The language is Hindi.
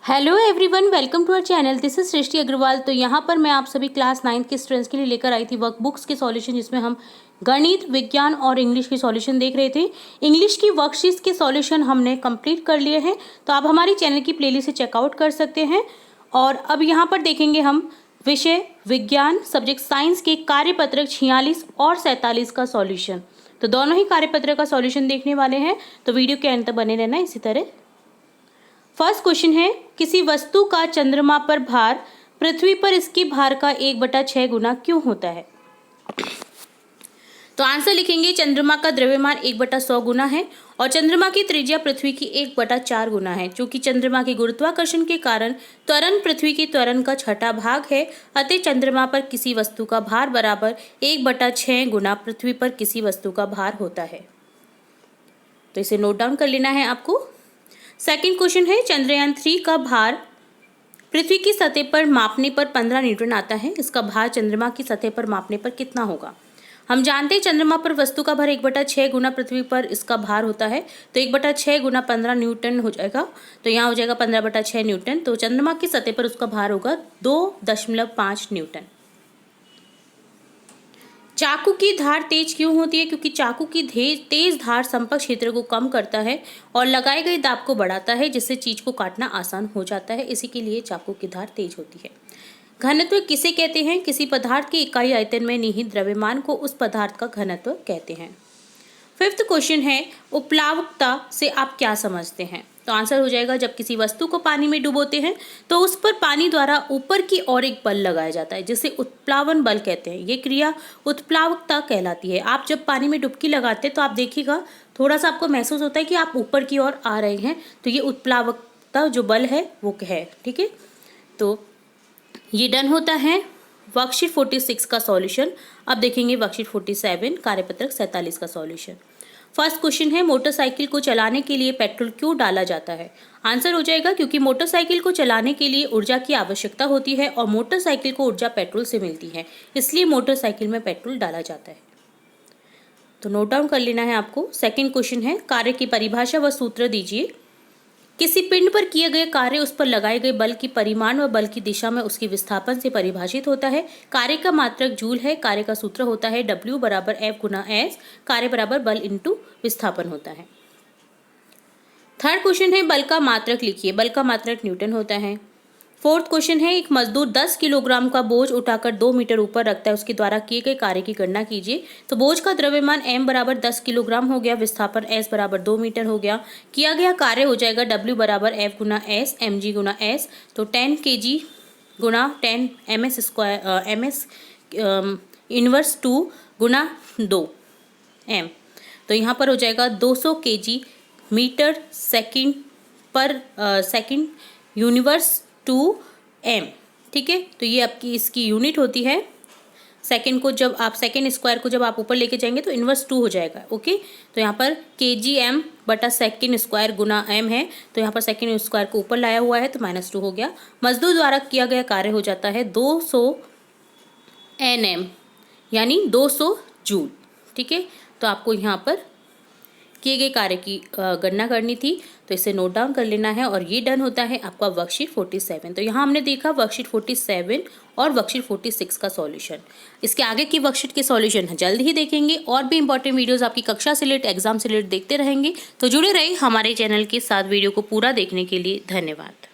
Hello everyone, welcome to our channel. This is Srishti Agarwal. तो यहाँ पर मैं आप सभी क्लास 9th के स्टूडेंट्स के लिए लेकर आई थी वर्कबुक्स के सॉल्यूशन, जिसमें हम गणित, विज्ञान और इंग्लिश के सॉल्यूशन देख रहे थे। इंग्लिश की वर्कशीट्स के सॉल्यूशन हमने कंप्लीट कर लिए हैं, तो आप हमारी चैनल की प्लेलिस्ट से चेकआउट कर सकते हैं। और अब यहाँ पर देखेंगे हम विषय विज्ञान सब्जेक्ट साइंस के कार्यपत्रक 46 और 47 का सॉल्यूशन। तो दोनों ही कार्यपत्रक का सॉल्यूशन देखने वाले हैं, तो वीडियो के अंत तक बने रहना। इसी तरह फर्स्ट क्वेश्चन है, किसी वस्तु का चंद्रमा पर भार पृथ्वी पर इसके भार का 1/6 गुना क्यों होता है? तो आंसर लिखेंगे, चंद्रमा का द्रव्यमान 1/100 गुना है और चंद्रमा की त्रिज्या पृथ्वी की 1/4 गुना है। क्योंकि चंद्रमा के गुरुत्वाकर्षण के कारण त्वरण पृथ्वी की त्वरण का छठा भाग है, अतः चंद्रमा पर किसी वस्तु का भार बराबर 1/6 गुना पृथ्वी पर किसी वस्तु का भार होता है। तो इसे नोट डाउन कर लेना है आपको। सेकंड क्वेश्चन है, चंद्रयान 3 का भार पृथ्वी की सतह पर मापने पर 15 न्यूटन आता है। इसका भार चंद्रमा की सतह पर मापने पर कितना होगा? हम जानते हैं चंद्रमा पर वस्तु का भार 1/6 गुना पृथ्वी पर इसका भार होता है, तो 1/6 गुना 15 न्यूटन हो जाएगा। तो यहाँ हो जाएगा 15/6 न्यूटन। तो चंद्रमा की सतह पर उसका भार होगा 2.5 न्यूटन। चाकू की धार तेज क्यों होती है? क्योंकि चाकू की तेज धार संपर्क क्षेत्र को कम करता है और लगाए गए दाब को बढ़ाता है, जिससे चीज को काटना आसान हो जाता है। इसी के लिए चाकू की धार तेज होती है। घनत्व किसे कहते हैं? किसी पदार्थ की इकाई आयतन में निहित द्रव्यमान को उस पदार्थ का घनत्व कहते हैं। फिफ्थ क्वेश्चन है, उपप्लावकता से आप क्या समझते हैं? तो आंसर हो जाएगा, जब किसी वस्तु को पानी में डुबोते हैं तो उस पर पानी द्वारा ऊपर की ओर एक बल लगाया जाता है, जिसे उत्प्लावन बल कहते हैं। ये क्रिया उत्प्लावकता कहलाती है। आप जब पानी में डुबकी लगाते हैं तो आप देखिएगा, थोड़ा सा आपको महसूस होता है कि आप ऊपर की ओर आ रहे हैं, तो ये उत्प्लावकता जो बल है वो है। ठीक है, तो ये डन होता है वर्कशीट 46 का सॉल्यूशन। अब देखेंगे वर्कशीट 47 कार्यपत्रक 47 का सॉल्यूशन। फर्स्ट क्वेश्चन है, मोटरसाइकिल को चलाने के लिए पेट्रोल क्यों डाला जाता है? आंसर हो जाएगा, क्योंकि मोटरसाइकिल को चलाने के लिए ऊर्जा की आवश्यकता होती है और मोटरसाइकिल को ऊर्जा पेट्रोल से मिलती है, इसलिए मोटरसाइकिल में पेट्रोल डाला जाता है। तो नोट डाउन कर लेना है आपको। सेकंड क्वेश्चन है, कार्य की परिभाषा व सूत्र दीजिए। किसी पिंड पर किए गए कार्य उस पर लगाए गए बल की परिमाण व बल की दिशा में उसके विस्थापन से परिभाषित होता है। कार्य का मात्रक जूल है। कार्य का सूत्र होता है W बराबर F गुना S। कार्य बराबर बल इंटू विस्थापन होता है। थर्ड क्वेश्चन है, बल का मात्रक लिखिए। बल का मात्रक न्यूटन होता है। फोर्थ क्वेश्चन है, एक मजदूर 10 किलोग्राम का बोझ उठाकर 2 मीटर ऊपर रखता है, उसके द्वारा किए गए कार्य की गणना कीजिए। तो बोझ का द्रव्यमान m बराबर 10 किलोग्राम हो गया, विस्थापन s बराबर 2 मीटर हो गया। किया गया कार्य हो जाएगा W बराबर F गुना S mg गुना S। तो 10 kg गुना 10 ms स्क्वायर ms इनवर्स 2 गुना 2 m। तो यहाँ पर हो जाएगा 200 kg मीटर सेकेंड पर सेकेंड यूनिवर्स 2m। ठीक है, तो ये आपकी इसकी यूनिट होती है। सेकंड को जब आप सेकंड स्क्वायर को जब आप ऊपर लेके जाएंगे तो इनवर्स 2 हो जाएगा। ओके, तो यहाँ पर kgm बटा सेकंड स्क्वायर गुना m है, तो यहाँ पर सेकंड स्क्वायर को ऊपर लाया हुआ है तो -2 हो गया। मजदूर द्वारा किया गया कार्य हो जाता है 200 Nm यानी 200 जूल। ठीक है, तो आपको यहाँ पर किए गए कार्य की गणना करनी थी, तो इसे नोट डाउन कर लेना है। और ये डन होता है आपका वर्कशीट 47। तो यहाँ हमने देखा वर्कशीट 47 और वर्कशीट 46 का सॉल्यूशन। इसके आगे की वर्कशीट के सॉल्यूशन जल्द ही देखेंगे। और भी इंपॉर्टेंट वीडियोस आपकी कक्षा से रिलेटेड, एग्जाम से रिलेटेड देखते रहेंगे, तो जुड़े रहिए हमारे चैनल के साथ। वीडियो को पूरा देखने के लिए धन्यवाद।